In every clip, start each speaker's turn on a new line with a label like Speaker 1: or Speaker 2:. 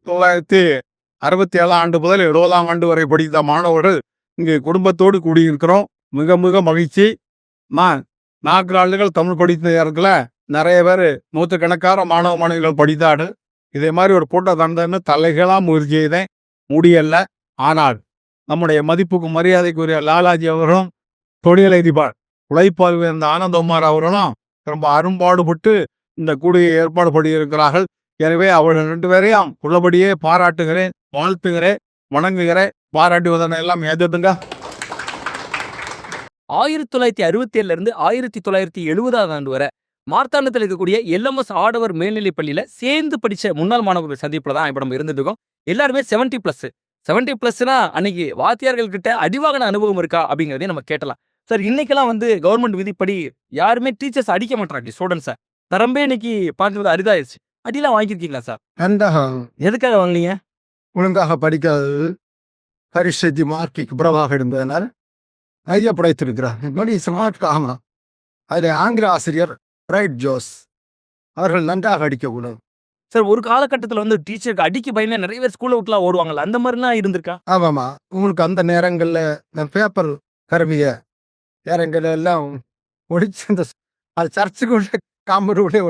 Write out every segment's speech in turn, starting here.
Speaker 1: 1967 ஆண்டு முதல் 70ஆம் ஆண்டு வரை படித்த மாணவர்கள் இங்கு குடும்பத்தோடு கூடியிருக்கிறோம். மிக மிக மகிழ்ச்சி. நான் 4 ஆண்டுகள் தமிழ் படித்த நேரத்தில் நிறைய பேர் நூற்றுக்கணக்கான மாணவ மாணவிகள் படித்தார்கள். இதே மாதிரி ஒரு கூட்டம் தந்தேன்னு தலைகளாக முயற்சி செய்தேன், முடியல. ஆனால் நம்முடைய மதிப்புக்கு மரியாதைக்குரிய லாலாஜி அவர்களும் தொழிலதிபர் உழைப்பால் உயர்ந்த ஆனந்தகுமார் அவர்களும் ரொம்ப அரும்பாடுபட்டு இந்த கூடிய ஏற்பாடு பண்ணியிருக்கிறார்கள். எனவே அவர்கள் 2 பேரையும் உள்ளபடியே பாராட்டுகிறேன், வாழ்த்துகிறேன், வணங்குகிறேன். பாராட்டுவதனை எல்லாம் ஏற்றுங்க.
Speaker 2: 1967 இருந்து 1970ஆம் ஆண்டு வரை மார்த்தாண்டத்தில் இருக்கக்கூடிய LMS ஆடவர் மேல்நிலைப் பள்ளியில சேர்ந்து படிச்ச முன்னாள் மாணவர்கள் சந்திப்புல தான் இப்ப நம்ம இருந்துட்டு இருக்கோம். எல்லாருமே 70+னா அன்னைக்கு வாத்தியார்கள் கிட்ட அடிவாங்கின அனுபவம் இருக்கா அப்படிங்கிறதையும் நம்ம கேட்டலாம். சார், இன்னைக்கெல்லாம் கவர்மெண்ட் விதிப்படி யாருமே டீச்சர்ஸ் அடிக்க மாட்டாங்க ஸ்டூடெண்ட்ஸை. தரம்பே இன்னைக்கு பார்க்கறது அரிதாயிருச்சு. அடியெல்லாம் வாங்கியிருக்கீங்களா சார்? எதுக்காக வாங்கலீங்க?
Speaker 3: ஒழுங்காக படிக்காதது, பரிசு மார்க்கு குறைவாக இருந்ததனால் நிறைய படைத்திருக்கிறார். ஸ்மார்ட் அதில் ஆங்கில ஆசிரியர் பிரைட் ஜோஸ் அவர்கள் நன்றாக அடிக்கக்கூடாது.
Speaker 2: சார், ஒரு காலகட்டத்தில் டீச்சருக்கு அடிக்க பயமே நிறைய பேர் ஸ்கூலை விட்டுலாம் ஓடுவாங்கல்ல, அந்த மாதிரிலாம் இருந்திருக்கா?
Speaker 3: ஆமாம்மா, உங்களுக்கு அந்த நேரங்களில் பேப்பர் கருவிய நேரங்கள் எல்லாம் ஒழிச்சு அது சர்ச்சுக்குள்ள காம்பவுண்டுக்குள்ளே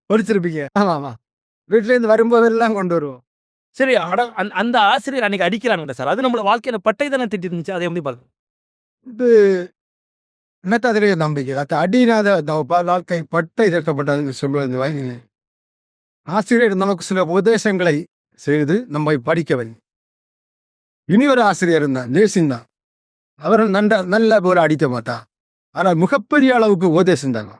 Speaker 3: ஒழிச்சிருப்பீங்க. ஆமாம்மா, வீட்டிலேருந்து வரும்போதெல்லாம் கொண்டு வருவோம்.
Speaker 2: சரி, அந்த ஆசிரியர் அன்னைக்கு அடிக்கிறாங்க சார், அது நம்மளோட வாழ்க்கையில பட்டை தானே திட்டி இருந்துச்சு, அதை எப்படி பார்க்க?
Speaker 3: இது என்னத்த அதிலேயே நம்பிக்கை அது அடினாத வாழ்க்கை பட்டை திட்டப்பட்டதுன்னு சொல்லுவது வாங்கி ஆசிரியர் நமக்கு சில உபதேசங்களை செய்து நம்மை படிக்க வை. இனி ஒரு ஆசிரியர் இருந்தான், ஜெய்சிங் தான். அவர்கள் நல்ல போல அடிக்க மாட்டான், ஆனால் மிகப்பெரிய அளவுக்கு உபதேசம் தாங்க.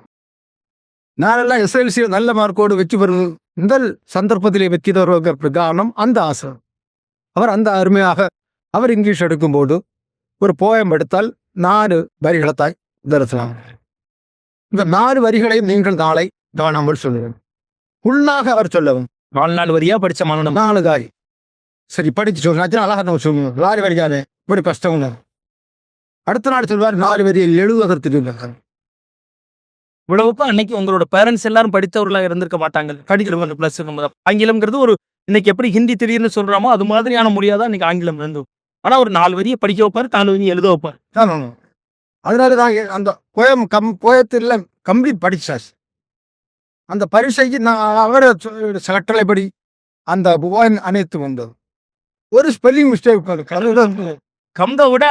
Speaker 3: நானெல்லாம் SLC நல்ல மார்க்கோடு வெற்றி பெறும் முதல் சந்தர்ப்பத்திலே வெற்றி தருவதற்கு காரணம் அந்த ஆசிரியர். அவர் அந்த அருமையாக அவர் இங்கிலீஷ் எடுக்கும்போது ஒரு போயம் எடுத்தால் 4 வரிகளைத்தாய் தரிசனம். இந்த 4 வரிகளையும் நீங்கள் நாளை கவனங்கள் சொல்லுவேன். உள்ளாக அவர் சொல்லவும்
Speaker 2: 4 வரியா படிச்ச மாணவன்
Speaker 3: 4 காய் சரி படிச்சு சொல்லுங்க, அழகாக நம்ம சொல்லுவோம். 4 வரிகாது இப்படி கஷ்டம். அடுத்த நாள் சொல்வார் 4 வரியில் எழுதுவதற்கு.
Speaker 2: இவ்வளவுப்பா அன்னைக்கு உங்களோட பேரண்ட்ஸ் எல்லாரும் படித்தவர்களாக இருந்திருக்க மாட்டாங்க. படிக்கிறவங்க பிளஸ் ஆங்கிலம்ங்கிறது ஒரு இன்னைக்கு எப்படி ஹிந்தி திடீர்னு சொல்றாமோ அது மாதிரியான மொழியாதான் இன்னைக்கு ஆங்கிலம் இருந்து. ஆனா ஒரு 4 வரியை படிக்க வைப்பார், 4 வரியை எழுத வைப்பார்.
Speaker 3: அதனாலதான் அந்த போயத்தில் கம்ப்ளீட் படிச்சாச்சு. அந்த பரீட்சைக்கு நான் அவர் கட்டளைப்படி அந்த போயம் அனைத்து வந்தது. ஒரு ஸ்பெல்லிங் மிஸ்டேக்
Speaker 2: கம்த விட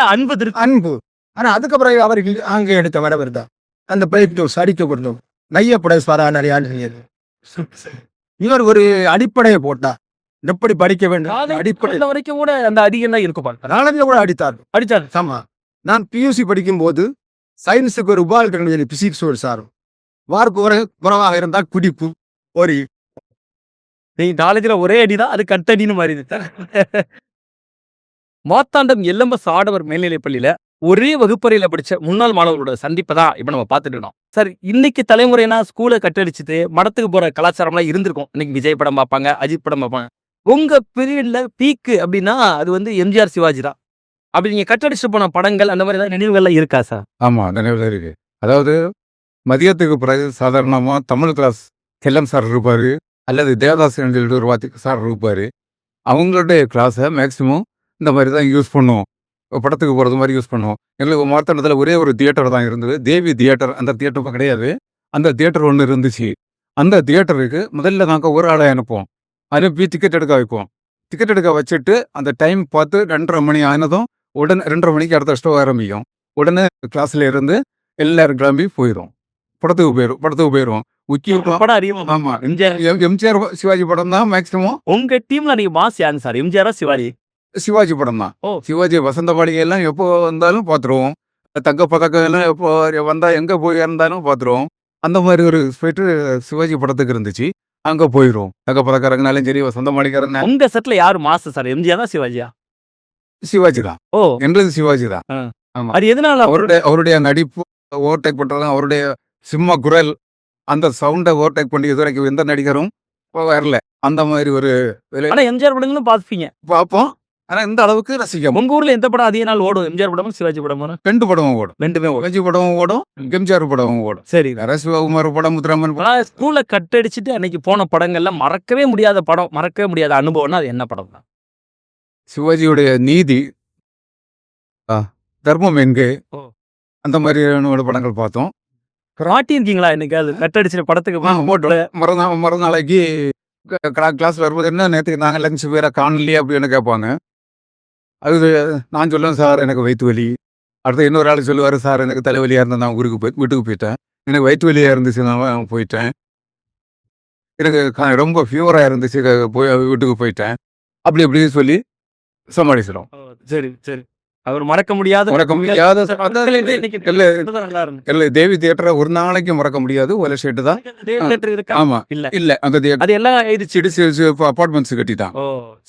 Speaker 2: அன்பு.
Speaker 3: ஆனா அதுக்கப்புறம் அவருக்கு அங்கே எடுத்த வரவர் தான் அந்த பயிற்சி அடிக்க கொடுத்தோம். நையப்படை சாரா நிறைய இவர் ஒரு அடிப்படையை போட்டா எப்படி படிக்க வேண்டும்
Speaker 2: அடிப்படை வரைக்கும் கூட அந்த அதிகம் தான் இருக்கும்.
Speaker 3: நாளைக்கு கூட அடித்தார். ஆமா, நான் PUC படிக்கும் போது சயின்ஸுக்கு ஒரு உபால் பிசிக்ஸ் ஒரு சாரும் வார்ப்பு குறைவாக இருந்தால் குடிப்பு ஒரு
Speaker 2: நீங்க காலேஜ்ல ஒரே அடிதான், அது கட்டடின்னு மாறிது. மார்த்தாண்டம் LMS ஆடவர் மேல்நிலைப் பள்ளியில ஒரே வகுப்பறையில படிச்ச முன்னாள் மாணவர்களோட சந்திப்பை தான் இப்ப நம்ம பார்த்துட்டு இருக்கோம். சார், இன்னைக்கு தலைமுறைனா ஸ்கூலை கட்டடிச்சுட்டு மடத்துக்கு போற கலாச்சாரம்லாம் இருந்திருக்கும். இன்னைக்கு விஜய் படம் பார்ப்பாங்க, அஜித் படம் பார்ப்பாங்க. உங்க பீரியட்ல பீக்கு அப்படின்னா அது MGR சிவாஜி தான். அப்படி நீங்க கட்டடிச்சு போன படங்கள் அந்த மாதிரி ஏதாவது நினைவுகள்லாம் இருக்கா சார்?
Speaker 1: ஆமா, நினைவுகள் இருக்கு. அதாவது மதியத்துக்கு பிறகு சாதாரணமா தமிழ் கிளாஸ் செல்லம் சார் இருப்பாரு, அல்லது தேவதாசன் ஒரு சார் இருப்பாரு. அவங்களுடைய கிளாஸை மேக்சிமம் இந்த மாதிரி தான் யூஸ் பண்ணுவோம், படத்துக்கு போகிறது மாதிரி யூஸ் பண்ணுவோம். எங்களுக்கு மார்த்தாண்டத்தில் ஒரே ஒரு தியேட்டர் தான் இருந்தது, தேவி தியேட்டர். அந்த தியேட்டர் இப்போ கிடையாது, அந்த தியேட்டர் ஒன்று இருந்துச்சு. அந்த தியேட்டருக்கு முதல்ல நாங்கள் ஒரு ஆளை அனுப்புவோம், அனுப்பி டிக்கெட் எடுக்க வைப்போம். டிக்கெட் எடுக்க வச்சுட்டு அந்த டைம் பார்த்து 2:30 மணி ஆனதும் உடனே 2:30 மணிக்கு அடுத்த ஸ்டோ ஆரம்பிக்கும். உடனே கிளாஸ்ல இருந்து எல்லாரும் கிளம்பி போயிடும், படத்துக்கு போயிடுவோம்.
Speaker 2: படம் அறியுமா?
Speaker 1: ஆமா, எம்ஜிஆர் சிவாஜி படம் தான் மேக்சிமம்.
Speaker 2: உங்க டீம்ல நீங்க மாஸ் யாருங்க சார், எம்ஜிஆரா சிவாஜி?
Speaker 1: சிவாஜி படம் தான். சிவாஜி வசந்த மாளிகை எல்லாம் எப்போ வந்தாலும் பார்த்துருவோம். தங்க பதக்கம் எல்லாம் எப்போ வந்தா எங்க போய் இருந்தாலும் பார்த்துருவோம். அந்த மாதிரி ஒரு ஸ்பீட்டு சிவாஜி படத்துக்கு இருந்துச்சு, அங்க போயிடும். தங்க பதக்காரங்கனாலும் சரி, வசந்த மாளிகை.
Speaker 2: உங்க செட்ல யாரு மாஸ் சார், எம்ஜிஆரா சிவாஜியா?
Speaker 1: சிவாஜி தான். என்றது சிவாஜி தான். ஆமா,
Speaker 2: அது எதனால?
Speaker 1: அவருடைய நடிப்பு ஓவர்டேக் பண்றதும், அவருடைய சிம்ம குரல், அந்த சவுண்டை ஓவர்டேக் பண்ணி இதுவரைக்கும் எந்த நடிகரும் வரல. அந்த மாதிரி ஒரு
Speaker 2: எம்ஜிஆர் படங்களும் பார்ப்பீங்க?
Speaker 1: பார்ப்போம். ஆனா இந்த அளவுக்கு ரசிக்க
Speaker 2: உங்க ஊர்ல எந்த படம் அதிக நாள் ஓடும்? எம்ஜிஆர் படமும் சிவாஜி படமும்?
Speaker 1: 2 படமும் ஓடும்.
Speaker 2: ரெண்டுமே ஓடும்.
Speaker 1: சிவாஜி படமும் ஓடும், எம்ஜிஆர் படமும் ஓடும்.
Speaker 2: சரி.
Speaker 1: சிவகுமார் படம், முத்துராமன் படம்.
Speaker 2: ஆனா ஸ்கூல்ல கட் அடிச்சுட்டு அன்னைக்கு போன படங்கள்ல மறக்கவே முடியாத படம், மறக்கவே முடியாத அனுபவம்னா அது என்ன படம் தான்?
Speaker 1: சிவாஜியுடைய நீதி, தர்மம் எங்கே,
Speaker 2: ஓ.
Speaker 1: அந்த மாதிரியான படங்கள் பார்த்தோம்.
Speaker 2: மாட்டியிருக்கீங்களா என்னைக்காவது கட் அடிச்சிட்ட படத்துக்கு?
Speaker 1: மறுநாளைக்கு கிளாஸ்ல வரும்போது என்ன நேற்றுக்கு நாங்கள் லஞ்ச் வேற காணலையே அப்படின்னு கேட்பாங்க. அது நான் சொல்லுவேன், சார் எனக்கு வயிற்று வலி. அடுத்து இன்னொரு ஆள் சொல்லுவார், சார் எனக்கு தலைவலியாக இருந்தால் நான் வீட்டுக்கு போயிட்டேன். எனக்கு வயிற்று வலியாக இருந்துச்சு, நான் போயிட்டேன். எனக்கு ரொம்ப ஃபீவராக இருந்துச்சு, வீட்டுக்கு போயிட்டேன். அப்படி இப்படின்னு சொல்லி சமாளிச்சிடும்.
Speaker 2: சரி சரி. அவர் மறக்க முடியாத
Speaker 1: தேவி தியேட்டரை ஒரு நாளைக்கு மறக்க முடியாது. ஒரு ஷெட்டு தான். ஆமா
Speaker 2: இல்ல
Speaker 1: இல்ல அந்த
Speaker 2: அது எல்லாம் ஆயிடுச்சு.
Speaker 1: அப்பார்ட்மெண்ட்ஸ் கட்டிட்டாங்க.
Speaker 2: ஓ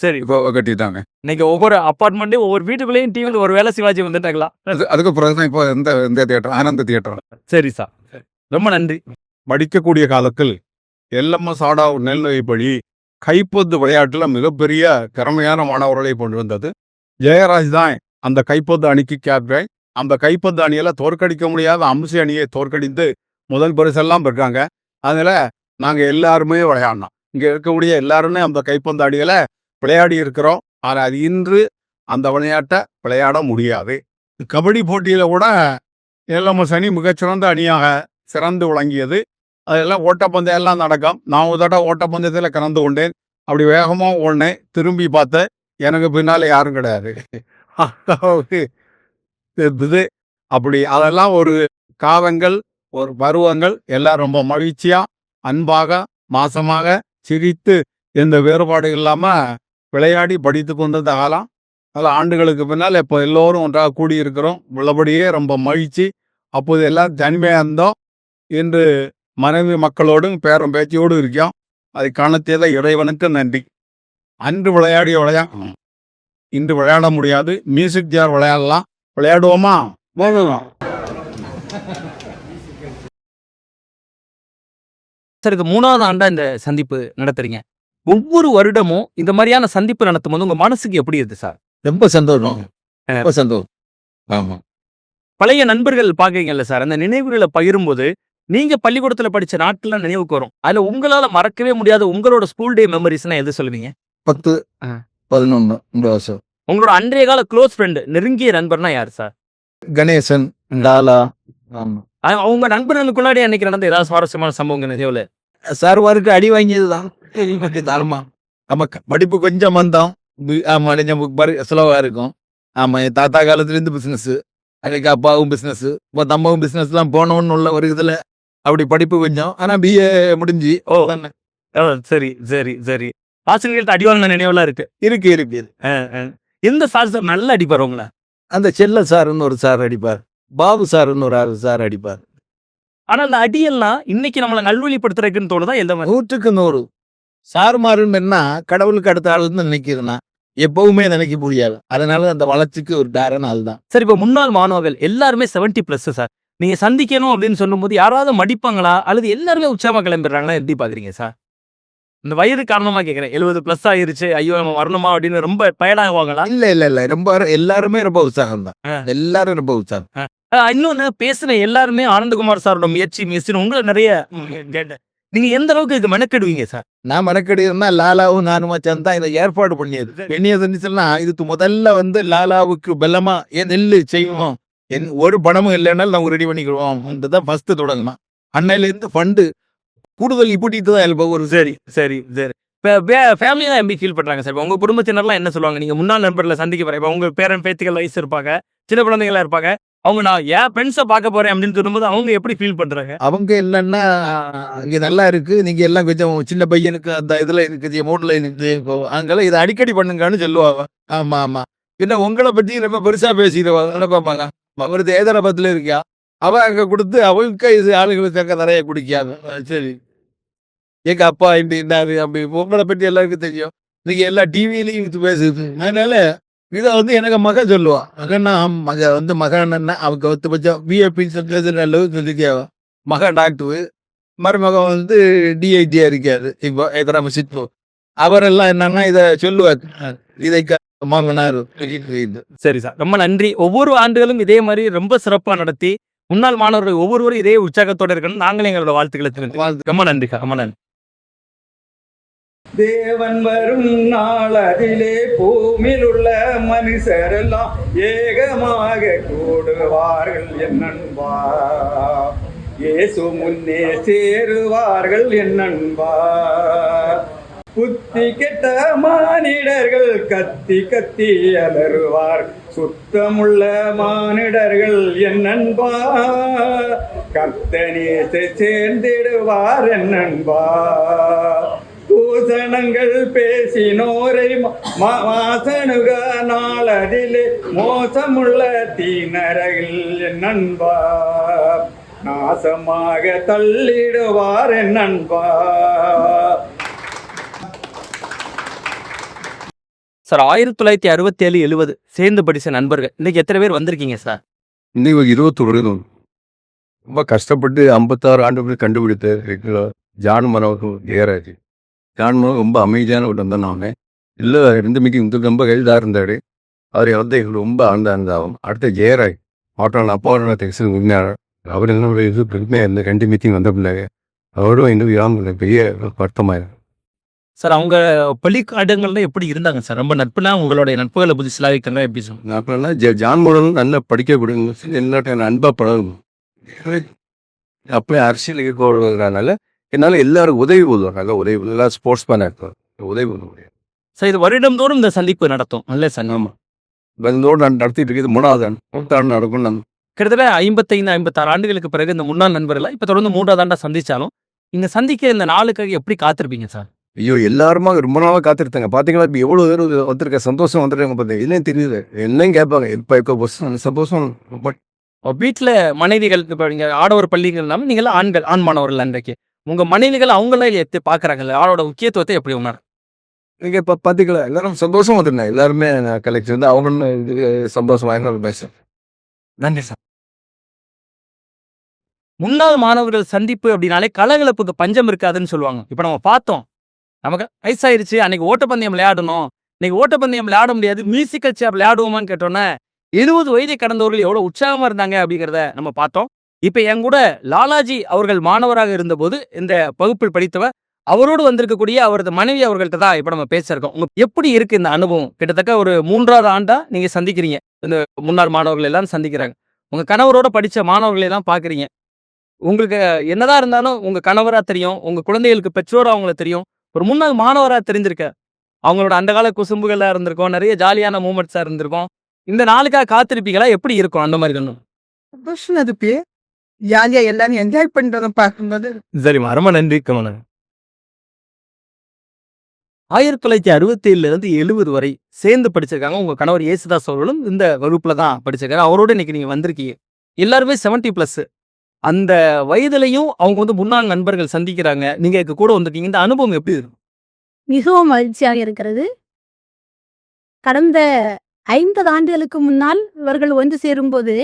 Speaker 2: சரி.
Speaker 1: இப்போ கட்டிட்டாங்க.
Speaker 2: இன்னைக்கு ஒவ்வொரு அப்பார்ட்மெண்ட்லயும் ஒவ்வொரு வீட்டுக்குள்ளேயும் டிவியில் ஒரு வேலை சிவாஜி வந்துட்டாங்களா?
Speaker 1: அதுக்கு பிறகுதான் இப்போ இந்த தியேட்டர் ஆனந்த தியேட்டர்.
Speaker 2: சரி சார், ரொம்ப நன்றி.
Speaker 4: படிக்கக்கூடிய காலத்தில் எல்எம்எஸ் ஆடா நெல்லை பள்ளி கைப்பந்து விளையாட்டில் மிகப்பெரிய திறமையான மாணவர்களை கொண்டு வந்தது. ஜெயராஜ் தான் அந்த கைப்பந்து அணிக்கு கேப்டன். அந்த கைப்பந்து அணியில் தோற்கடிக்க முடியாத அம்சி அணியை தோற்கடித்து முதல் பரிசெல்லாம் பெற்றாங்க. அதில் நாங்கள் எல்லாருமே விளையாடினோம். இங்கே இருக்கக்கூடிய எல்லாருமே அந்த கைப்பந்து அணியில் விளையாடி இருக்கிறோம். ஆனால் இன்று அந்த விளையாட்டை விளையாட முடியாது. கபடி போட்டியில் கூட எல்எம்எஸ் அணி மிகச்சிறந்த அணியாக சிறந்து விளங்கியது. அதெல்லாம் ஓட்டப்பந்தயம் எல்லாம் நடக்கும். நான் ஒரு தடவை ஓட்டப்பந்தயத்தில் கலந்து கொண்டேன். அப்படி வேகமாக ஓடினேன். திரும்பி பார்த்தேன், எனக்கு பின்னால் யாரும் கிடையாது. இது அப்படி அதெல்லாம் ஒரு காலங்கள், ஒரு பருவங்கள். எல்லாம் ரொம்ப மகிழ்ச்சியாக, அன்பாக, மாசமாக சிரித்து எந்த வேறுபாடு இல்லாமல் விளையாடி படித்து கொண்டிருந்த காலம். அதில் ஆண்டுகளுக்கு பின்னால் இப்போ எல்லோரும் ஒன்றாக கூடியிருக்கிறோம். உள்ளபடியே ரொம்ப மகிழ்ச்சி. அப்போது எல்லாம் தனிமையாக இருந்தோம். இன்று மனைவி மக்களோடும் பேரம் பேச்சியோடு இருக்கோம். அதை காணத்தேத இறைவனுக்கு நன்றி. அன்று விளையாடிய விளையாட இன்று விளையாட முடியாது. மியூசிக் சேர் விளையாடலாம். விளையாடுவோமா?
Speaker 2: சார், இது 3வது ஆண்டா இந்த சந்திப்பு நடத்துறீங்க. ஒவ்வொரு வருடமும் இந்த மாதிரியான சந்திப்பு நடத்தும் போது உங்க மனசுக்கு எப்படி இருக்கு சார்?
Speaker 3: ரொம்ப சந்தோஷம். ரொம்ப சந்தோஷம். ஆமா.
Speaker 2: பழைய நண்பர்கள் பாக்குறீங்கல்ல சார், அந்த நினைவுகளை பகிரும்போது நீங்க பள்ளிக்கூடத்துல படிச்ச நாட்கள்லாம் நினைவுக்கு வரும். அதுல உங்களால மறக்கவே முடியாத உங்களோட ஸ்கூல் டே மெமரிஸ்னா எது சொல்லுவீங்க?
Speaker 3: 10, 11 இந்த வருஷம்.
Speaker 2: உங்களோட அன்றைய கால க்ளோஸ் ஃப்ரெண்ட், நெருங்கிய நண்பர்னா யார் சார்?
Speaker 3: கணேசன், லாலா. ஆமா.
Speaker 2: அவங்க நண்பர்களுக்குள்ளாடி அன்னைக்கு நடந்த ஏதாவது சுவாரஸ்யமான சம்பவங்க நினைவுல?
Speaker 3: சார்வாருக்கு அடி வாங்கியதுதான். தாரமா. ஆமா, படிப்பு கொஞ்சம் வந்தோம். ஆமா, ஸ்லோவா இருக்கும். ஆமா, என் தாத்தா காலத்துலேருந்து பிஸ்னஸ், அதுக்கு அப்பாவும் பிஸ்னஸ், இப்போ தம்மாவும் பிஸ்னஸ்லாம் போனோன்னு உள்ள ஒரு இதில் அப்படி படிப்பு கொஞ்சம். ஆனால் பிஏ முடிஞ்சு.
Speaker 2: ஓ சரி சரி சரி. ஆசிரியர்கள்ட்ட அடி வாங்கின நினைவுலாம் இருக்கு?
Speaker 3: இருக்கு.
Speaker 2: எந்த சார் சார் நல்ல அடிப்பார் உங்களை?
Speaker 3: அந்த செல்ல சாருன்னு ஒரு சார் அடிப்பார். பாபு சாருன்னு ஒரு சார் அடிப்பார்.
Speaker 2: ஆனா அந்த அடியெல்லாம் இன்னைக்கு நம்மளை நல்வழிப்படுத்துறதுக்குன்னு தோணுதா? எந்த மாதிரி?
Speaker 3: 100க்கு 100 சாருமாருன்னு என்ன கடவுளுக்கு அடுத்த ஆளுன்னு நினைக்கிறேன்னா எப்பவுமே நினைக்க முடியாது. அதனால அந்த வளர்ச்சிக்கு ஒரு காரணம் அதுதான்.
Speaker 2: சார், இப்போ முன்னாள் மாணவர்கள் எல்லாருமே 70+ சார். நீங்க சந்திக்கணும் அப்படின்னு சொல்லும்போது யாராவது மடிப்பாங்களா, அல்லது எல்லாருமே உற்சாகமா கிளம்பிடுறாங்களா? எப்படி பாக்குறீங்க சார்? இந்த வயது காரணமா கேட்கிறேன். 70+ ஆயிருச்சு, ஐயோ நம்ம வரணுமா அப்படின்னு ரொம்ப டயர்டாகுவாங்களா?
Speaker 3: இல்ல ரொம்ப எல்லாருமே ரொம்ப உற்சாகம் தான். எல்லாரும் ரொம்ப உற்சாகம்.
Speaker 2: இன்னொன்னு, பேசுன எல்லாருமே ஆனந்தகுமார் சாரோட முயற்சின்னு உங்களை நிறைய கேட்டேன். நீங்க எந்த அளவுக்கு இது மெனக்கெடுவீங்க சார்?
Speaker 3: நான் மெனக்கெடுனா லாலாவும் நானுமா சேர்ந்து தான் இதை ஏற்பாடு பண்ணியதுன்னு சொன்னா, இதுக்கு முதல்ல லாலாவுக்கு பெல்லமா நெல்லு செய்வோம். ஒரு பணமும் இல்லைன்னாலும் நாங்கள் ரெடி பண்ணிக்கிடுவோம். தான் ஃபர்ஸ்ட் தொடங்கணும். அன்னையிலேருந்து ஃபண்டு கூடுதல் இப்படிட்டு தான் எழுப்ப ஒரு.
Speaker 2: சரி சரி சரி. இப்போ ஃபேமிலியா எப்படி ஃபீல் பண்றாங்க சார்? உங்க குடும்பத்தினர்லாம் என்ன சொல்லுவாங்க? நீங்க முன்னாள் நண்பர்களை சந்திக்க போறேன், இப்போ உங்க பேரன் பேத்திகள் வயசு இருப்பாங்க, சின்ன குழந்தைங்களா இருப்பாங்க, அவங்க நான் என் ஃப்ரெண்ட்ஸை பார்க்க போறேன் அப்படின்னு சொல்லும்போது அவங்க எப்படி ஃபீல் பண்றாங்க?
Speaker 3: அவங்க இல்லைன்னா இங்கே நல்லா இருக்கு, நீங்க எல்லாம் கொஞ்சம் சின்ன பையனுக்கு அந்த இதுல இருக்குது, மூட்ல இருக்குது, அங்கெல்லாம் இதை அடிக்கடி பண்ணுங்கன்னு சொல்லுவாங்க. ஆமா. பின்ன உங்களை பற்றி ரொம்ப பெருசா பேசிடுவாங்க. அவரது ஏதரபத்துல இருக்கியா, அவ அங்க கொடுத்து அவளுக்கு இது ஆளுங்களுக்கு சேர்க்க நிறைய குடிக்காது. சரி, எங்க அப்பா இப்படி அப்படி உங்களை பற்றி எல்லாருக்கும் தெரியும். நீங்க எல்லா டிவிலையும் பேசுது. அதனால இதை எனக்கு மகன் சொல்லுவான். மகன்னா மகன் அவங்க ஒத்துபட்சம் பிஏபி சொல்லிக்காவா. மகன் டாக்டரு, மருமகன் டிஐடியா இருக்காது. இப்போ எதிராம சித்து அவரெல்லாம் என்னன்னா இதை சொல்லுவார். இதை
Speaker 2: சரி சார், ரொம்ப நன்றி. ஒவ்வொரு ஆண்டுகளும் இதே மாதிரி ரொம்ப சிறப்பா நடத்தி முன்னாள் மாணவர்கள் ஒவ்வொருவரும் இதே உற்சாகத்தோட இருக்கணும். நாங்களே எங்களோட வாழ்த்துக்களை தெரிவித்துக்கிறோம். ரொம்ப நன்றி சார், ரொம்ப நன்றி.
Speaker 5: தேவன் வரும் நாள் அதிலே பூமியில் உள்ள மனுஷரெல்லாம் ஏகமாக கூடுவார்கள் என்னன்பா. இயேசு முன்னே சேருவார்கள் என்னன்பா. புத்தி கெட்ட மானிடர்கள் கத்தி கத்தி அலறுவார். சுத்தமுள்ள மானிடர்கள் என்னன்பா. கர்த்தனேசை சேர்ந்திடுவார் என்னன்பா. தூசணங்கள் பேசினோரை வாசனுக நாளதிலே மோசமுள்ள தீநரகில் என்னன்பா. நாசமாக தள்ளிடுவார் என்னன்பா.
Speaker 2: சார், 1967, 70 சேர்ந்து படிச்ச நண்பர்கள் இன்னைக்கு எத்தனை பேர் வந்திருக்கீங்க சார்?
Speaker 4: இன்னைக்கு 21 ரொம்ப கஷ்டப்பட்டு 56 ஆண்டுகள் கண்டுபிடித்த ஜான் மனோகர் ஜெயராஜ். ஜான் மனோகர் ரொம்ப அமைதியான ஒரு தான் நான் இல்லை 2 மீட்டிங் ரொம்ப கைதாக இருந்தார். அவர் எங்களுக்கு ரொம்ப ஆழ்ந்தாகும். அடுத்த ஜெயராஜ் ஆட்டோவில் அப்பா தெக்ஸல் உரிமையாளர். அவர் என்ன இது பெருமையாக இருந்த 2 மீட்டிங் வந்த பிள்ளைங்க அவரும் இன்னும் பெரிய வருத்தமாக.
Speaker 2: சார், அவங்க பள்ளிக்காடுகள்ல எப்படி இருந்தாங்க சார்? ரொம்ப நட்புனா உங்களுடைய நட்புகளை பற்றி சிலாவிக்கங்க எப்படி சார்?
Speaker 4: அப்போல்லாம் ஜான் மனோகர் நல்லா படிக்க கொடுங்க எல்லாத்தையும் அன்பாக பழகும். அப்படியே அரசியலுக்கு போடுறதுனால என்னால் எல்லாரும் உதவி பண்ணுவாங்க. உதவி எல்லாம் ஸ்போர்ட்ஸ் மேனாக இருக்கும், உதவி பண்ண முடியாது
Speaker 2: சார். இது வருடந்தோறும் இந்த சந்திப்பு நடத்தும் இல்லை சார்?
Speaker 4: ஆமாம், இதோடு நான் நடத்திட்டு இருக்குது 3வது ஆண்டு நடக்கும். நான்
Speaker 2: கிட்டத்தட்ட 55, 56 ஆண்டுகளுக்கு பிறகு இந்த முன்னாள் நண்பர்களை இப்போ தொடர்ந்து 3வது ஆண்டா சந்திச்சாலும் இந்த சந்திக்க இந்த நாளுக்காக எப்படி காத்திருப்பீங்க சார்?
Speaker 4: ஐயோ, எல்லாருமா ரொம்ப நாளாக காத்திருத்தாங்க. பார்த்தீங்களா இப்போ எவ்வளோ பேர் வந்திருக்க சந்தோஷம் வந்துருக்காங்க. பார்த்தீங்க இதுலேயும் தெரியுது என்னன்னு கேட்பாங்க. இப்போ அந்த சந்தோஷம்
Speaker 2: வீட்டில் மனைவிகள் இப்போ நீங்கள் ஆடவர் பள்ளிகள்னாலும் நீங்களாம் ஆண்கள், ஆண் மாணவர்கள் அன்றைக்கு உங்கள் மனைவிகள் அவங்களாம் எடுத்து பார்க்குறாங்கல்ல, ஆளோட முக்கியத்துவத்தை எப்படி உணர்?
Speaker 4: நீங்கள் இப்போ பார்த்தீங்களா எல்லாரும் சந்தோஷம் வந்துருந்தேன். எல்லாருமே கலெக்ட் வந்து அவங்க இது சந்தோஷம் வாங்க பேசுகிறேன்.
Speaker 2: நன்றி சார். முன்னாள் மாணவர்கள் சந்திப்பு அப்படின்னாலே கலகலப்புக்கு பஞ்சம் இருக்காதுன்னு சொல்லுவாங்க. இப்போ நம்ம பார்த்தோம், நமக்கு வயசாயிருச்சு, அன்னைக்கு ஓட்டப்பந்தயம் விளையாடணும், இன்னைக்கு ஓட்டப்பந்தயம் விளையாட முடியாது, மியூசிக்கல் சேர் விளையாடுவோமான்னு கேட்டோன்னே 70 வயதை கடந்தவர்கள் எவ்வளோ உற்சாகமாக இருந்தாங்க அப்படிங்கிறத நம்ம பார்த்தோம். இப்போ என் கூட லாலாஜி அவர்கள் மாணவராக இருந்தபோது இந்த வகுப்பில் படித்தவர், அவரோடு வந்திருக்கக்கூடிய அவரது மனைவி அவர்கள்ட்ட தான் இப்போ நம்ம பேசியிருக்கோம். உங்களுக்கு எப்படி இருக்கு இந்த அனுபவம்? கிட்டத்தட்ட ஒரு 3வது ஆண்டா நீங்கள் சந்திக்கிறீங்க, இந்த முன்னாள் மாணவர்கள் எல்லாம் சந்திக்கிறாங்க. உங்கள் கணவரோட படித்த மாணவர்களை எல்லாம் பார்க்குறீங்க. உங்களுக்கு என்னதான் இருந்தாலும் உங்கள் கணவராக தெரியும், உங்கள் குழந்தைகளுக்கு பெற்றோராக அவங்கள தெரியும், ஒரு முன்னாள் மாணவராக தெரிஞ்சிருக்க அவங்களோட அந்த கால குசும்புகளாக இருந்திருக்கும், நிறைய ஜாலியான மூமெண்ட்ஸாக இருந்திருக்கும். இந்த நாளுக்காக காத்திருப்பீங்களா? எப்படி இருக்கும் அந்த மாதிரி கண்ணும்?
Speaker 6: சந்தோஷம் அதுப்பே ஜாலியா எல்லாரும் என்ஜாய் பண்றதை பார்க்கும்போது.
Speaker 2: சரிம்மா, ரொம்ப நன்றி கமலன். 1967 70 வரை சேர்ந்து படிச்சிருக்காங்க. உங்க கணவர் ஏசுதாஸ் அவர்களும் இந்த வகுப்புல தான் படிச்சிருக்காங்க. அவரோட இன்னைக்கு நீங்க வந்திருக்கீங்க. எல்லாருமே 70+. அந்த வயதுலையும் அவங்க முன்னாள் நண்பர்கள் சந்திக்கிறாங்க, நீங்க கூட வந்திருக்கீங்க. இந்த அனுபவம் எப்படி இருக்கும்?
Speaker 7: மிகவும் மகிழ்ச்சியாக இருக்கிறது. கடந்த 50 ஆண்டுகளுக்கு முன்னால் இவர்கள் ஒன்று சேரும்போது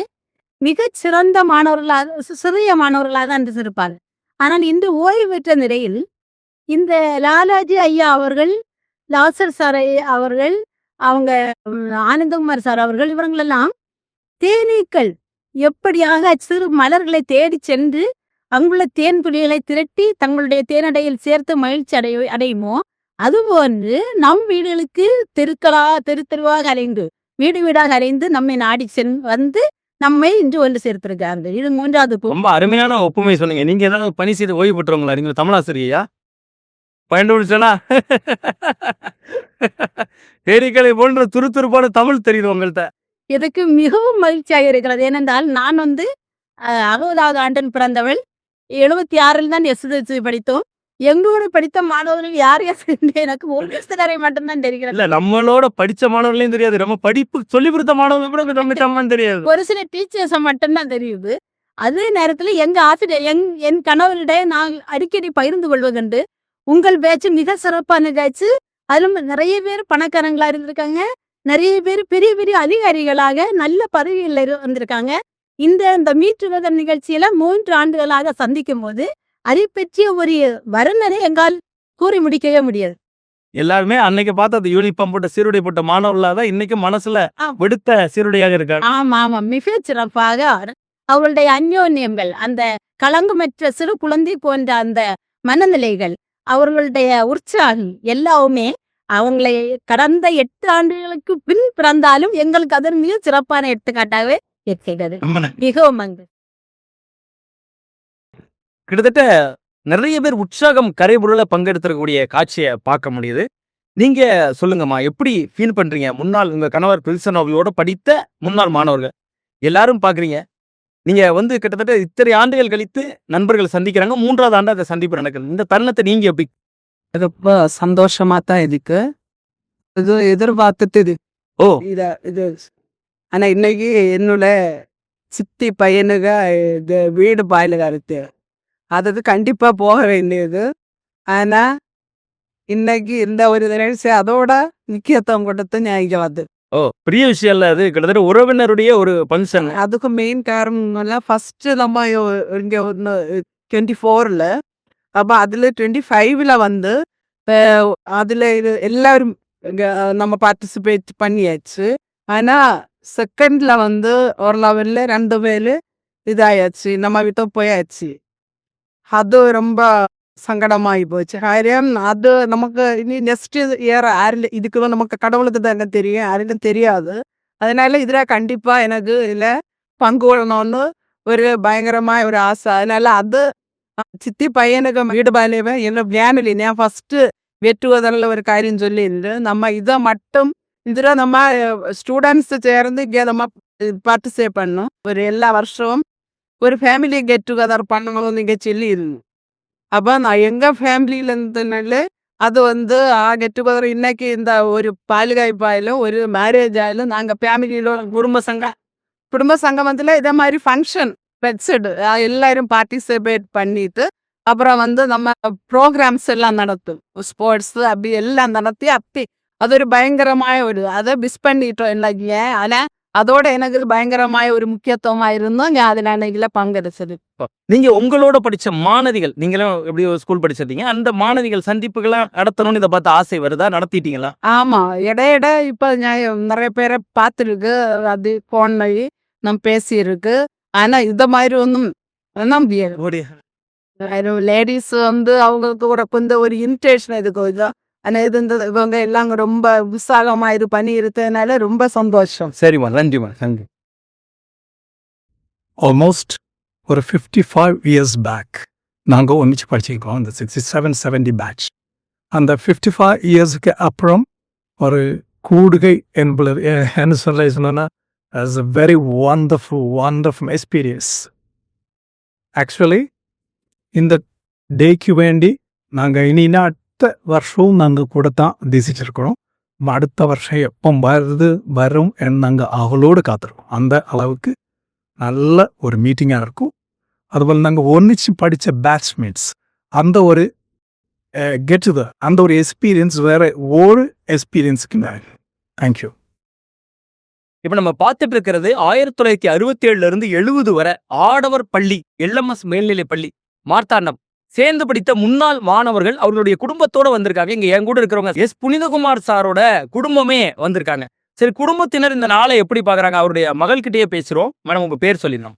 Speaker 7: மிகச் சிறந்த மாணவர்களாக, சிறிய மாணவர்களாக தான் இருந்திருப்பார்கள். ஆனால் இன்று ஓய்வு பெற்ற நிலையில் இந்த லாலாஜி ஐயா அவர்கள், லாசர் சார் அவர்கள், அவங்க ஆனந்தகுமார் சார் அவர்கள், இவங்களெல்லாம் தேனீக்கள் எப்படியாக சிறு மலர்களை தேடி சென்று அங்குள்ள தேன் துளிகளை திரட்டி தங்களுடைய தேனடையில் சேர்த்து மகிழ்ச்சி அடையுமோ அதுபோன்று நம் வீடுகளுக்கு தெருவாக அலைந்து வீடு வீடாக அலைந்து நம்மை நாடி வந்து நம்மை இன்று ஒன்று சேர்த்திருக்காங்க. இது 3வது.
Speaker 2: ரொம்ப அருமையான ஒப்புமை சொன்னீங்க. நீங்க ஏதாவது பணி செய்து ஓய்வு பெற்றவங்களா? நீங்க தமிழாசிரியா? பயன்படுத்தா ஏரிகளை போன்ற துருத்துருப்பான தமிழ் தெரியுது உங்கள்கிட்ட.
Speaker 7: எனக்கு மிகவும் மகிழ்ச்சியாக இருக்கிறது. ஏனென்றால் நான் 60வது ஆண்டில் பிறந்தவள். 76 தான் எஸ்எஸ்எல்சி படித்தோம். எங்களோட படித்த மாணவர்கள் யார் எனக்கு ஒரு சிலரை மட்டும்தான் தெரிகிறது.
Speaker 2: இல்ல, நம்மளோட படிச்ச மாணவர்களையும் தெரியாது, நம்ம படிப்பு சொல்லி கொடுத்த மாணவர்கள் கூட நம்ம தெரியாது.
Speaker 7: ஒரு சில டீச்சர்ஸை மட்டும்தான் தெரியுது. அதே நேரத்தில் எங்க ஆசிரியர் என் கணவரிடையே நான் அடிக்கடி பகிர்ந்து கொள்வதுண்டு, உங்கள் பேச்சு மிக சிறப்பான பேச்சு. அதிலும் நிறைய பேர் பணக்காரங்களா இருந்திருக்காங்க, நிறைய பேர் பெரிய பெரிய அதிகாரிகளாக நல்ல பதவியில் வந்திருக்காங்க. இந்த மீட்டுலக நிகழ்ச்சியில 3 ஆண்டுகளாக சந்திக்கும் போது அதை பற்றிய ஒரு வர்ணனை எங்கால் கூறி முடிக்கவே முடியாது.
Speaker 2: எல்லாருமே அன்னைக்கு பார்த்த அந்த யூனிஃபார்ம் போட்ட சீருடை போட்ட மாணவர்களா தான் இன்னைக்கு மனசுல விடுத்த சீருடையாக இருக்காங்க.
Speaker 7: ஆமா ஆமா மிக சிறப்பாக அவர்களுடைய அந்யோன்யங்கள், அந்த களங்கமற்ற சிறு குழந்தை போன்ற அந்த மனநிலைகள், அவர்களுடைய உற்சாகம் எல்லாமே அவங்களை கடந்த 8 ஆண்டுகளுக்கு பின் பிறந்தாலும் எங்களுக்கு அதன் மிக சிறப்பான எடுத்துக்காட்டாகவே இருக்கிறது. மிகவும் அங்கு
Speaker 2: கிட்டத்தட்ட நிறைய பேர் உற்சாகம் கரைபுரல பங்கெடுத்திருக்கக்கூடிய காட்சியை பார்க்க முடியுது. நீங்க சொல்லுங்கம்மா, எப்படி ஃபீல் பண்றீங்க? முன்னாள் உங்க கணவர் பில்சன் அவர்களோட படித்த முன்னாள் மாணவர்கள் எல்லாரும் பாக்குறீங்க. நீங்க கிட்டத்தட்ட இத்தனை ஆண்டுகள் கழித்து நண்பர்கள் சந்திக்கிறாங்க. 3வது ஆண்டு அந்த சந்திப்பு நடக்குது. இந்த தருணத்தை நீங்க எப்படி?
Speaker 6: ரொம்ப சந்தோஷமா தான் இருக்கு. இது எதிர்பார்த்துட்டு இது
Speaker 2: ஓ
Speaker 6: இது ஆனா இன்னைக்கு என்னோட சித்தி பையனுக இது வீடு பாயிலுக இருக்கு. அதுக்கு கண்டிப்பா போக வேண்டியது. ஆனா இன்னைக்கு இந்த ஒரு நிகழ்ச்சி அதோட முக்கியத்துவம் கொடுத்து நான் இங்க வந்து
Speaker 2: ஓ பெரிய விஷயம் இல்ல அது. கிட்டத்தட்ட உறவினருடைய ஒரு ஃபங்க்ஷன்.
Speaker 6: அதுக்கு மெயின் காரணம் எல்லாம் ஃபர்ஸ்ட் நம்ம இங்க 24ல அப்ப அதுல 25ல வந்து அதுல இது எல்லாரும் இங்க நம்ம பார்ட்டிசிபேட் பண்ணியாச்சு. ஆனா செகண்ட்ல வந்து ஒரு லெவல்ல 2 பேரு இதாயாச்சு, நம்ம விட்டு போயாச்சு. அது ரொம்ப சங்கடமாயி போச்சு. காரியம் அது நமக்கு இனி நெக்ஸ்ட் இயர் இதுக்கு நமக்கு கடவுளுக்கு தானே தெரியும், யாருக்கும் தெரியாது. அதனால இதுல கண்டிப்பா எனக்கு இதுல பங்கு கொள்ளணும்னு ஒரு பயங்கரமா ஒரு ஆசை. அதனால அது சித்தி பையனுக்கு வீடு பாலையவே என்ன ஃபேமிலி நான் ஃபர்ஸ்ட் வெற்றுவதில் ஒரு காரியம் சொல்லியிருந்து நம்ம இதை மட்டும் இதுல நம்ம ஸ்டூடெண்ட்ஸ் சேர்ந்து இங்கே நம்ம பார்ட்டிசிபேட் பண்ணோம். ஒரு எல்லா வருஷமும் ஒரு ஃபேமிலி கெட் டுகெதர் பண்ணணும்னு இங்கே சொல்லி இருந்தோம். அப்போ நான் எங்கள் ஃபேமிலியில இருந்தனால அது வந்து கெட் டுகெதர் இன்னைக்கு இந்த ஒரு பாலுகாய்ப்பாயிலும் ஒரு மேரேஜ் ஆயிலும் நாங்கள் ஃபேமிலியில குடும்ப சங்கமத்தில் இதே மாதிரி ஃபங்க்ஷன் வச்சுடு எல்லாரும் பார்ட்டிசிபேட் பண்ணிட்டு அப்புறம் வந்து நம்ம ப்ரோக்ராம்ஸ் எல்லாம் நடத்தும், ஸ்போர்ட்ஸ் அப்படி எல்லாம் நடத்தி அப்படி அது ஒரு பயங்கரമായ ஒரு அதை மிஸ் பண்ணிட்டோம் இன்னைக்கு. ஆனால் அதோட எனக்கு பயங்கரമായ ஒரு முக்கியத்துவமா இருந்தோம். நான் அதில் அன்னைக்குல பங்கெடுத்தது.
Speaker 2: நீங்க உங்களோட படிச்ச மாணவிகள், நீங்களும் எப்படி ஸ்கூல் படிச்சிருந்தீங்க, அந்த மாணவிகள் சந்திப்புகளா நடத்தணும்னு இதை பார்த்து ஆசை வருதா? நடத்திட்டீங்களா?
Speaker 6: ஆமா, இடையிட இப்போ நான் நிறைய பேரை பார்த்துருக்கு, அது போன்ல நம்ம பேசியிருக்கு. ஆனா இந்த மாதிரி ஒன்றும் முடியாது. லேடிஸ் வந்து அவங்களுக்கு ஒரு கொஞ்சம் ஒரு இன்டென்ஷன் இது கொஞ்சம். ஆனா இது இவங்க எல்லாம் ரொம்ப உற்சாகமா இது பண்ணி இருக்கிறதுனால ரொம்ப சந்தோஷம்.
Speaker 2: சரிம்மா, நன்றிம்மா, நன்றி.
Speaker 8: ஆல்மோஸ்ட் ஒரு 55 இயர்ஸ் பேக் நாங்கள் ஒன்றிச்சு படிச்சிருக்கோம், இந்த 67-70 பேட்ச். அந்த 55 இயர்ஸுக்கு அப்புறம் ஒரு கூடுகை என்பது என்ன சொன்னா as a very wonderful experience. Actually இந்த டேக்கு வேண்டி நாங்கள் இனினா அடுத்த வருஷവും நாங்கள் கூட தான் உத்தேசிச்சிருக்கிறோம். அடுத்த வருஷம் எப்போ வரும் நாங்கள் அவளோடு காத்திருக்கோம். அந்த அளவுக்கு நல்ல ஒரு மீட்டிங்காக இருக்கும். அதுபோல் நாங்கள் ஒன்றிச்சு படித்த பேட்ச்மேட்ஸ் அந்த ஒரு கெட்டுது அந்த ஒரு எக்ஸ்பீரியன்ஸ் வேற ஒரு எக்ஸ்பீரியன்ஸுக்கு தேங்க்யூ.
Speaker 2: இப்ப நம்ம பார்த்துட்டு இருக்கிறது 1967 இருந்து 70 வரை ஆடவர் பள்ளி LMS மேல்நிலை பள்ளி மார்த்தாண்டம் சேர்ந்து படித்த முன்னாள் மாணவர்கள் அவர்களுடைய குடும்பத்தோட வந்திருக்காங்க. இங்க என் கூட இருக்கிறவங்க எஸ் புனிதகுமார் சாரோட குடும்பமே வந்திருக்காங்க. சரி, குடும்பத்தினர் இந்த நாளை எப்படி பாக்குறாங்க? அவருடைய மகள்கிட்டயே பேசுறோம். மேடம், உங்க பேர் சொல்லிடணும்.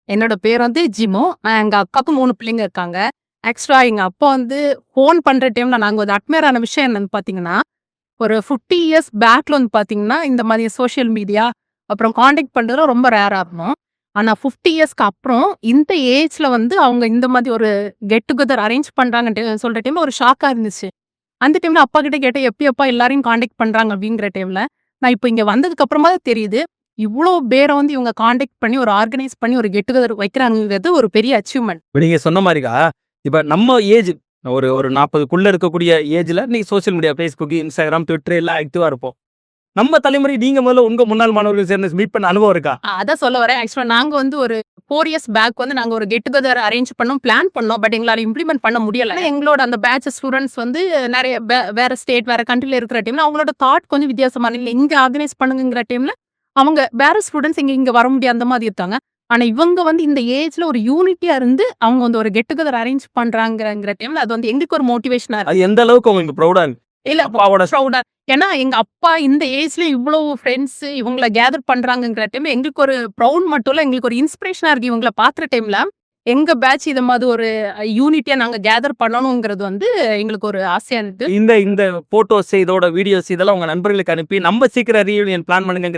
Speaker 9: என்னோட பேர் வந்து ஜிமோ. எங்க அக்காவுக்கு 3 பிள்ளைங்க இருக்காங்க. எக்ஸ்ட்ரா எங்க அப்பா வந்து ஃபோன் பண்ற டைம்ல நாங்க ஒரு அட்மையர் ஆன விஷயம் என்னன்னு பாத்தீங்கன்னா, ஒரு 50 இயர்ஸ் பேக்ல வந்து பாத்தீங்கன்னா இந்த மாதிரி சோஷியல் மீடியா அப்புறம் காண்டாக்ட் பண்றது ரொம்ப ரேரா இருக்கும். ஆனா 50 இயர்ஸ்க்கு அப்புறம் இந்த ஏஜ்ல வந்து அவங்க இந்த மாதிரி ஒரு கெட் டுகெதர் அரேஞ்ச் பண்றாங்க சொல்ற டைம்ல ஒரு ஷாக்கா இருந்துச்சு. அந்த டைம்ல அப்பா கிட்ட கேட்டேன், எப்பா எல்லாரையும் காண்டாக்ட் பண்றாங்க அப்படிங்கிற டைம்ல நான் இப்போ இங்க வந்ததுக்கு அப்புறமா தான் தெரியுது இவ்வளோ பேரை வந்து இவங்க காண்டாக்ட் பண்ணி ஒரு ஆர்கனைஸ் பண்ணி ஒரு கெட் டுகெதர் வைக்கிறாங்கிறது ஒரு பெரிய அச்சீவ்மெண்ட்.
Speaker 2: நீங்க சொன்ன மாதிரிக்கா, இப்ப நம்ம ஏஜ் ஒரு 40க்குள்ள இருக்கக்கூடிய ஏஜ்ல நீங்க social media, Facebook, Instagram, Twitter எல்லாம் ஆக்டிவா இருப்போம். நம்ம தலைமுறை நீங்க முதல்ல உங்க முன்னாள் மாணவர்கள் சேர்ந்து மீட் பண்ண அனுபவம் இருக்கா?
Speaker 9: அதான் சொல்ல வரேன். ஆக்சுவலா நாங்க வந்து ஒரு 4 இயர்ஸ் பேக் வந்து நாங்க ஒரு கெட் டுகெதர் அரேஞ்ச் பண்ணோம், பிளான் பண்ணோம். பட் எங்களால இம்ப்ளிமெண்ட் பண்ண முடியல. எங்களோட அந்த பேட்ச் ஸ்டூடெண்ட்ஸ் வந்து நிறைய வேற ஸ்டேட் வேற கண்ட்ரில இருக்கிற டைம்ல அவங்களோட தாட் கொஞ்சம் வித்தியாசமா இல்லை. இங்க ஆர்கனைஸ் பண்ணுங்கிற டைம்ல அவங்க வேற ஸ்டூடெண்ட்ஸ் இங்க வர முடியாது அந்த மாதிரி இருக்காங்க. ஆனா இவங்க வந்து இந்த ஏஜ்ல ஒரு யூனிட்டியா இருந்து அவங்க வந்து ஒரு கெட் டுகெதர் அரேஞ்ச் பண்றாங்கிற டைம்ல அது வந்து எங்களுக்கு ஒரு மோட்டிவேஷனா இருக்கு.
Speaker 2: அது எந்த அளவுக்கு உங்களுக்கு ப்ரௌடா இருக்கு?
Speaker 9: இல்ல
Speaker 2: அப்பாவோட
Speaker 9: ப்ரௌடா. ஏன்னா எங்க அப்பா இந்த ஏஜ்ல இவ்வளவு ஃப்ரெண்ட்ஸ் இவங்கள கேதர் பண்றாங்கங்கிற டைம் எங்களுக்கு ஒரு ப்ரௌட் மட்டும் இல்ல, எங்களுக்கு ஒரு இன்ஸ்பிரேஷனா இருக்கு. இவங்கள பாக்குற டைம்ல எங்க பேட்ச் இத மாதிரி ஒரு யூனிட்டியா நாங்க கேதர் பண்ணணுங்கிறது வந்து எங்களுக்கு ஒரு ஆசையா இருக்கு.
Speaker 2: இந்த போட்டோஸ் இதோட வீடியோஸ் இதெல்லாம் உங்க நண்பர்களுக்கு அனுப்பி நம்ம சீக்கிரம் ரீயூனியன் பிளான் பண்ணுங்க.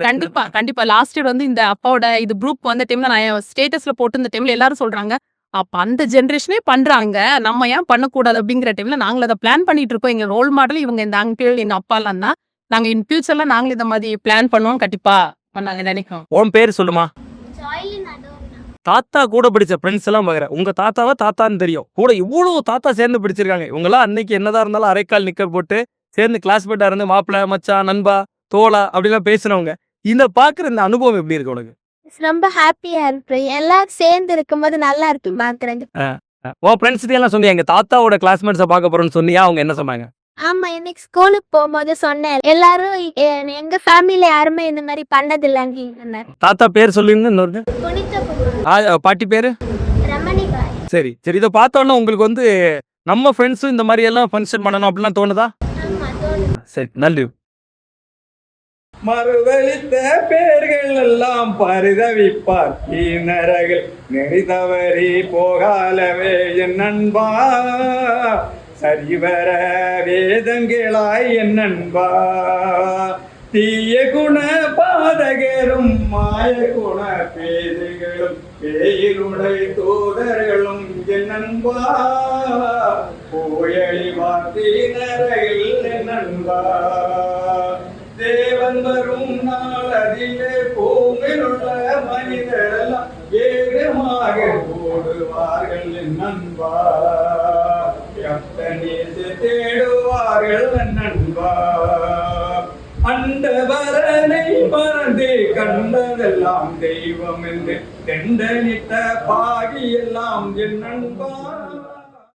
Speaker 9: கண்டிப்பா லாஸ்ட் இயர் வந்து இந்த அப்பாவோட இது குரூப் வந்த டைம்ல நான் ஸ்டேட்டஸ்ல போட்டு இந்த டைம்ல எல்லாரும் சொல்றாங்க, அப்ப அந்த ஜெனரேஷனே பண்றாங்க, நம்ம ஏன் பண்ணக்கூடாது அப்படிங்கிற டைம்ல நாங்களும் அதை பிளான் பண்ணிட்டு இருக்கோம். எங்க ரோல் மாடல் இவங்க இந்த அங்கிள் எங்க அப்பாலாம் தான். நாங்க இன் ஃபியூச்சர்ல நாங்களும் இந்த மாதிரி பிளான் பண்ணுவோம். கண்டிப்பா பண்ணாங்க நினைக்கிறோம்.
Speaker 2: உன் பேர் சொல்லுமா? தாத்தா கூட படிச்ச ஃப்ரெண்ட்ஸ் எல்லாம் பாக்குறேன். உங்க தாத்தாவா தாத்தான்னு தெரியும், கூட இவ்வளவு தாத்தா சேர்ந்து படிச்சிருக்காங்க. இவங்கெல்லாம் அன்னைக்கு என்னதான் இருந்தாலும் அரைக்கால் நிக்க போட்டு சேர்ந்து கிளாஸ்மேட்டா இருந்து மாப்பிள்ள மச்சான் நண்பா தோளா அப்படிலாம் பேசினவங்க. இந்த பாக்குற இந்த அனுபவம் எப்படி இருக்கு உனக்கு?
Speaker 7: ரொம்ப ஹாப்பியா இருக்கு. எல்லாரும் சேர்ந்து இருக்கும்போது நல்லா இருக்கு பாக்குறது.
Speaker 2: உன் ஃப்ரெண்ட்ஸ் எல்லாம் சொன்னியா எங்க தாத்தாவோட கிளாஸ்மேட்ஸை பார்க்க போறோம்னு சொன்னியா? அவங்க என்ன சொன்னாங்க?
Speaker 7: ஆமா, இன்னைக்கு ஸ்கூலுக்கு போகும்போது சொன்னேன், எல்லாரும் எங்க ஃபேமிலில யாருமே இந்த மாதிரி பண்ணது இல்லைன்னு.
Speaker 2: தாத்தா பேர் சொல்லுங்க. இன்னொரு பாட்டி பேரு
Speaker 7: ரமணிகா.
Speaker 2: சரி சரி. இதை பார்த்தோன்னா உங்களுக்கு வந்து நம்ம ஃப்ரெண்ட்ஸும் இந்த மாதிரி எல்லாம் ஃபங்க்ஷன் பண்ணணும் அப்படிலாம் தோணுதா? சரி, நல்லது.
Speaker 5: மறுதளித்த பேர்கள் எல்லாம் பரிதவிப்பார் ஈனரகில் நெறிதவறி போகாலவே என் நண்பா, சரிவர வேதங்களாய் என் நண்பா, தீய குண பாதகரும் மாய குண பேதைகளும் பேயிலுடை தூதர்களும் என் நண்பா, போயழிவார் தீனரகில் என் நண்பா, தேவன் வரும் நாள் அதிலே பூமியிலுள்ள மனிதரெல்லாம் வேகமாக ஓடுவார்கள் என் நண்பா, எத்தனீசு தேடுவார்கள் என் நண்பா, அண்டவரனை மறந்து கண்டதெல்லாம் தெய்வம் என்று தெண்டனித்த பாகி எல்லாம் என் நண்பா.